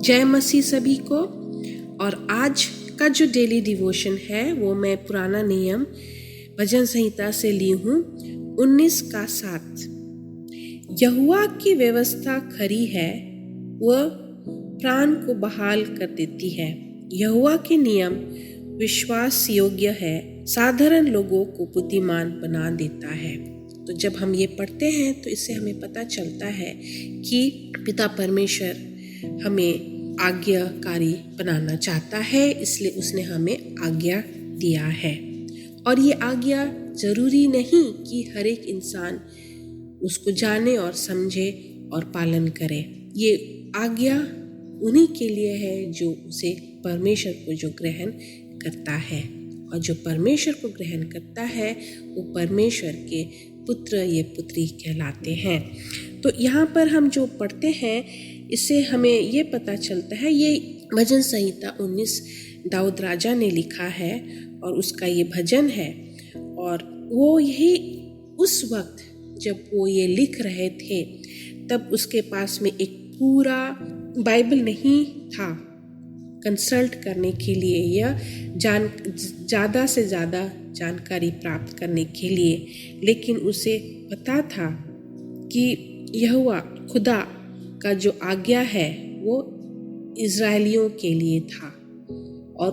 जय मसीह सभी को। और आज का जो डेली डिवोशन है वो मैं पुराना नियम भजन संहिता से ली हूँ 19:7। यहोवा की व्यवस्था खरी है, वह प्राण को बहाल कर देती है। यहोवा के नियम विश्वास योग्य है, साधारण लोगों को बुद्धिमान बना देता है। तो जब हम ये पढ़ते हैं तो इससे हमें पता चलता है कि पिता परमेश्वर हमें आज्ञाकारी बनाना चाहता है, इसलिए उसने हमें आज्ञा दिया है। और ये आज्ञा जरूरी नहीं कि हर एक इंसान उसको जाने और समझे और पालन करे। ये आज्ञा उन्हीं के लिए है जो उसे परमेश्वर को जो ग्रहण करता है, और जो परमेश्वर को ग्रहण करता है वो परमेश्वर के पुत्र या पुत्री कहलाते हैं। तो यहाँ पर हम जो पढ़ते हैं इससे हमें ये पता चलता है, ये भजन संहिता 19 दाऊद राजा ने लिखा है और उसका ये भजन है। और वो यही उस वक्त जब वो ये लिख रहे थे तब उसके पास में एक पूरा बाइबल नहीं था कंसल्ट करने के लिए या ज़्यादा से ज़्यादा जानकारी प्राप्त करने के लिए, लेकिन उसे पता था कि यहोवा खुदा का जो आज्ञा है वो इज़राइलियों के लिए था। और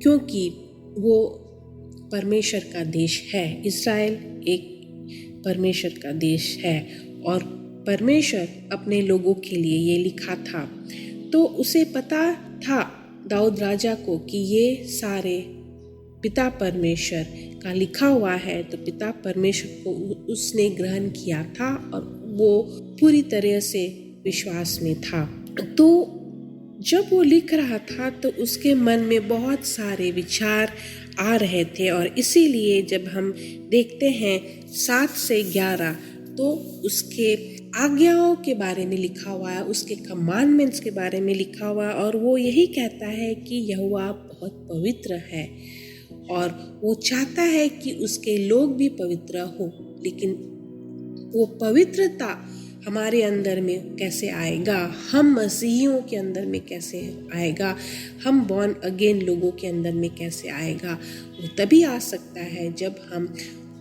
क्योंकि वो परमेश्वर का देश है, इज़राइल एक परमेश्वर का देश है और परमेश्वर अपने लोगों के लिए ये लिखा था, तो उसे पता था दाऊद राजा को कि ये सारे पिता परमेश्वर का लिखा हुआ है। तो पिता परमेश्वर को उसने ग्रहण किया था और वो पूरी तरह से विश्वास में था। तो जब वो लिख रहा था तो उसके मन में बहुत सारे विचार आ रहे थे, और इसीलिए जब हम देखते हैं 7 से 11 तो उसके आज्ञाओं के बारे में लिखा हुआ है, उसके कमांडमेंट्स के बारे में लिखा हुआ है। और वो यही कहता है कि यहोवा बहुत पवित्र है और वो चाहता है कि उसके लोग भी पवित्र हो। लेकिन वो पवित्रता हमारे अंदर में कैसे आएगा, हम मसीहियों के अंदर में कैसे आएगा, हम बॉर्न अगेन लोगों के अंदर में कैसे आएगा, वो तभी आ सकता है जब हम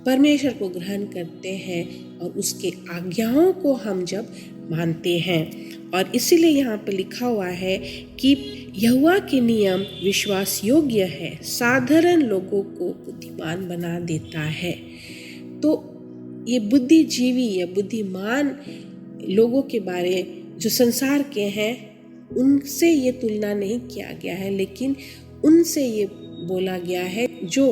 परमेश्वर को ग्रहण करते हैं और उसके आज्ञाओं को हम जब मानते हैं। और इसीलिए यहाँ पर लिखा हुआ है कि यहोवा के नियम विश्वास योग्य है, साधारण लोगों को बुद्धिमान बना देता है। तो ये बुद्धिजीवी या बुद्धिमान लोगों के बारे जो संसार के हैं उनसे ये तुलना नहीं किया गया है, लेकिन उनसे ये बोला गया है जो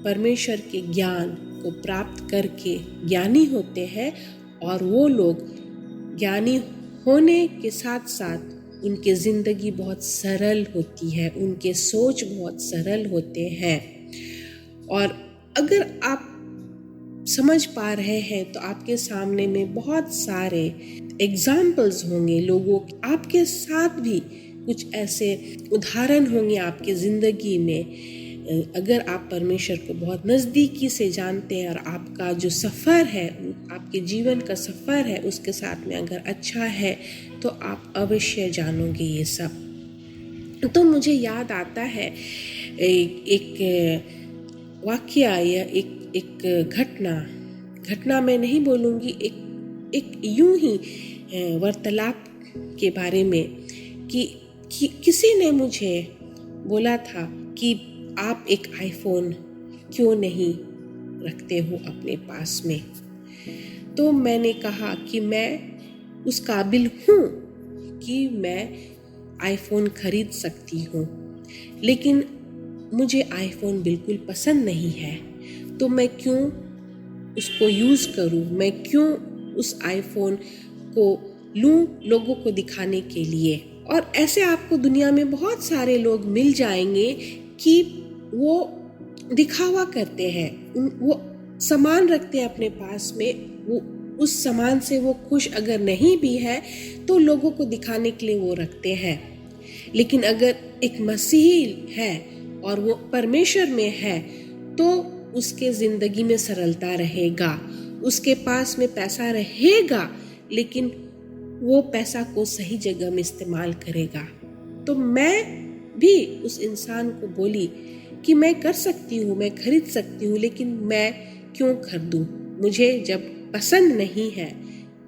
परमेश्वर के ज्ञान को प्राप्त करके ज्ञानी होते हैं। और वो लोग ज्ञानी होने के साथ साथ उनकी ज़िंदगी बहुत सरल होती है, उनके सोच बहुत सरल होते हैं। और अगर आप समझ पा रहे हैं तो आपके सामने में बहुत सारे एग्जाम्पल्स होंगे लोगों के, आपके साथ भी कुछ ऐसे उदाहरण होंगे आपके ज़िंदगी में। अगर आप परमेश्वर को बहुत नज़दीकी से जानते हैं और आपका जो सफ़र है, आपके जीवन का सफ़र है उसके साथ में अगर अच्छा है तो आप अवश्य जानोगे ये सब। तो मुझे याद आता है एक वाकया या एक घटना मैं नहीं बोलूँगी, एक यूं ही वार्तालाप के बारे में कि किसी ने मुझे बोला था कि आप एक आईफोन क्यों नहीं रखते हो अपने पास में। तो मैंने कहा कि मैं उस काबिल हूँ कि मैं आईफोन खरीद सकती हूँ, लेकिन मुझे आईफोन बिल्कुल पसंद नहीं है, तो मैं क्यों उसको यूज़ करूँ, मैं क्यों उस आईफोन को लूँ लोगों को दिखाने के लिए। और ऐसे आपको दुनिया में बहुत सारे लोग मिल जाएंगे कि वो दिखावा करते हैं, वो सामान रखते हैं अपने पास में, वो उस सामान से वो खुश अगर नहीं भी है तो लोगों को दिखाने के लिए वो रखते हैं। लेकिन अगर एक मसीही है और वो परमेश्वर में है तो उसके ज़िंदगी में सरलता रहेगा, उसके पास में पैसा रहेगा, लेकिन वो पैसा को सही जगह में इस्तेमाल करेगा। तो मैं भी उस इंसान को बोली कि मैं कर सकती हूँ, मैं खरीद सकती हूँ, लेकिन मैं क्यों खरीदूँ? मुझे जब पसंद नहीं है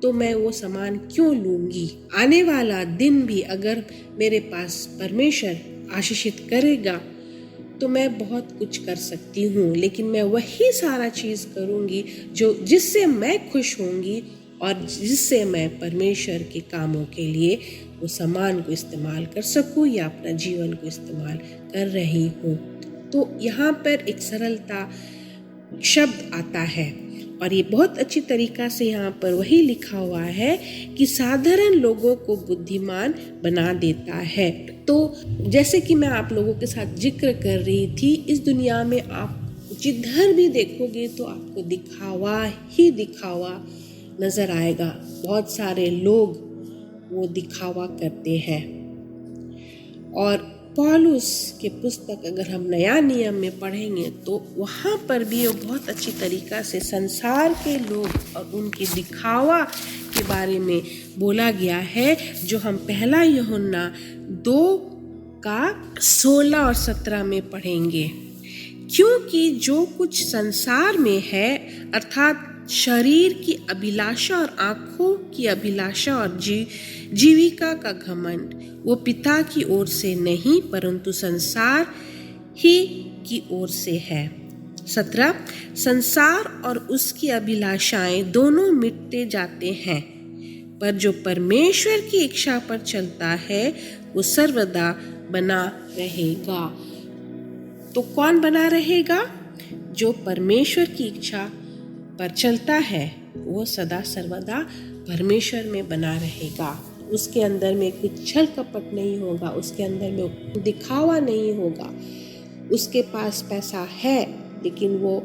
तो मैं वो सामान क्यों लूँगी? आने वाला दिन भी अगर मेरे पास परमेश्वर आशीषित करेगा तो मैं बहुत कुछ कर सकती हूँ, लेकिन मैं वही सारा चीज़ करूँगी जिससे मैं खुश होंगी और जिससे मैं परमेश्वर के कामों के लिए वो सामान को इस्तेमाल कर सकूँ या अपना जीवन को इस्तेमाल कर रही हूँ। तो यहाँ पर एक सरलता शब्द आता है और ये बहुत अच्छी तरीका से यहाँ पर वही लिखा हुआ है कि साधारण लोगों को बुद्धिमान बना देता है। तो जैसे कि मैं आप लोगों के साथ जिक्र कर रही थी, इस दुनिया में आप जिधर भी देखोगे तो आपको दिखावा ही दिखावा नजर आएगा। बहुत सारे लोग वो दिखावा करते हैं। और पौलुस के पुस्तक अगर हम नया नियम में पढ़ेंगे तो वहाँ पर भी वो बहुत अच्छी तरीका से संसार के लोग और उनके दिखावा के बारे में बोला गया है, जो हम पहला यूहन्ना 2:16 और 17 में पढ़ेंगे। क्योंकि जो कुछ संसार में है, अर्थात शरीर की अभिलाषा और आँखों की अभिलाषा और जीविका का घमंड, वो पिता की ओर से नहीं परंतु संसार ही की ओर से है। 17 संसार और उसकी अभिलाषाएं दोनों मिटते जाते हैं, पर जो परमेश्वर की इच्छा पर चलता है वो सर्वदा बना रहेगा। तो कौन बना रहेगा? जो परमेश्वर की इच्छा पर चलता है वो सदा सर्वदा परमेश्वर में बना रहेगा। उसके अंदर में कुछ छल कपट नहीं होगा, उसके अंदर में दिखावा नहीं होगा। उसके पास पैसा है लेकिन वो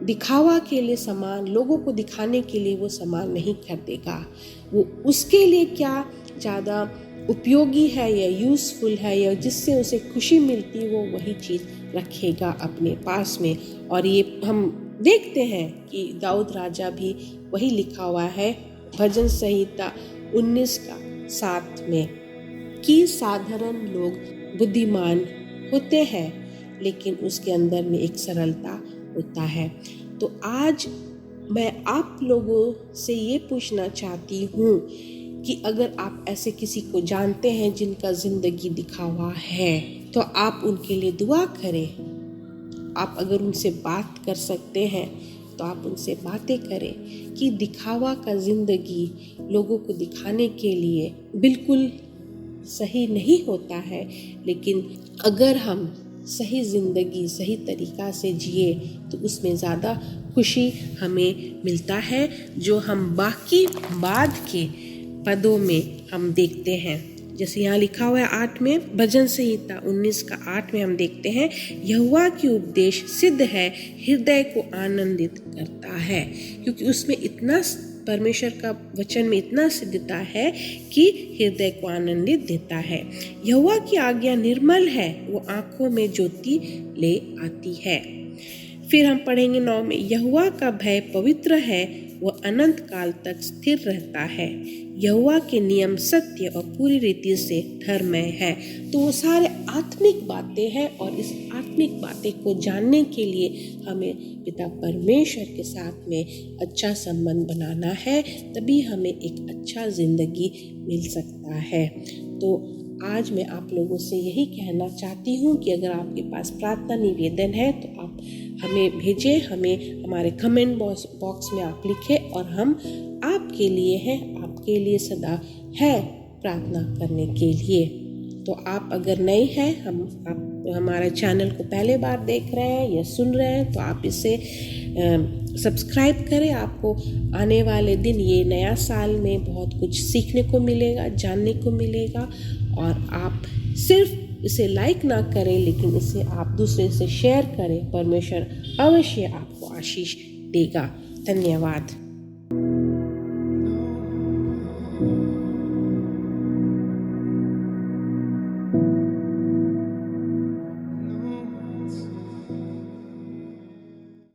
दिखावा के लिए सामान, लोगों को दिखाने के लिए वो सामान नहीं खरीदेगा। वो उसके लिए क्या ज़्यादा उपयोगी है या यूज़फुल है या जिससे उसे खुशी मिलती, वो वही चीज़ रखेगा अपने पास में। और ये हम देखते हैं कि दाऊद राजा भी वही लिखा हुआ है भजन संहिता 19:7 में कि साधारण लोग बुद्धिमान होते हैं लेकिन उसके अंदर में एक सरलता होता है। तो आज मैं आप लोगों से ये पूछना चाहती हूँ कि अगर आप ऐसे किसी को जानते हैं जिनका जिंदगी दिखावा है तो आप उनके लिए दुआ करें। आप अगर उनसे बात कर सकते हैं तो आप उनसे बातें करें कि दिखावा का जिंदगी लोगों को दिखाने के लिए बिल्कुल सही नहीं होता है, लेकिन अगर हम सही ज़िंदगी सही तरीक़ा से जिए तो उसमें ज़्यादा खुशी हमें मिलता है, जो हम बाकी बाद के पदों में हम देखते हैं। जैसे यहाँ लिखा हुआ है 8 में, भजन संहिता 19:8 में हम देखते हैं, यहोवा की उपदेश सिद्ध है, हृदय को आनंदित करता है। क्योंकि उसमें इतना, परमेश्वर का वचन में इतना सिद्धता है कि हृदय को आनंदित देता है। यहोवा की आज्ञा निर्मल है, वो आँखों में ज्योति ले आती है। फिर हम पढ़ेंगे 9 में, यहोवा का भय पवित्र है, वो अनंत काल तक स्थिर रहता है। यहोवा के नियम सत्य और पूरी रीति से धर्ममय है। तो वो सारे आत्मिक बातें हैं और इस आत्मिक बातें को जानने के लिए हमें पिता परमेश्वर के साथ में अच्छा संबंध बनाना है, तभी हमें एक अच्छा जिंदगी मिल सकता है। तो आज मैं आप लोगों से यही कहना चाहती हूँ कि अगर आपके पास प्रार्थना निवेदन है तो आप हमें भेजें, हमें हमारे कमेंट बॉक्स में आप लिखें और हम आपके लिए हैं, आपके लिए सदा है प्रार्थना करने के लिए। तो आप अगर नए हैं, आप हमारे चैनल को पहले बार देख रहे हैं या सुन रहे हैं तो आप इसे सब्सक्राइब करें। आपको आने वाले दिन, ये नया साल में बहुत कुछ सीखने को मिलेगा, जानने को मिलेगा। और आप सिर्फ इसे लाइक ना करें लेकिन इसे आप दूसरे से शेयर करें। परमेश्वर अवश्य आपको आशीष देगा। धन्यवाद।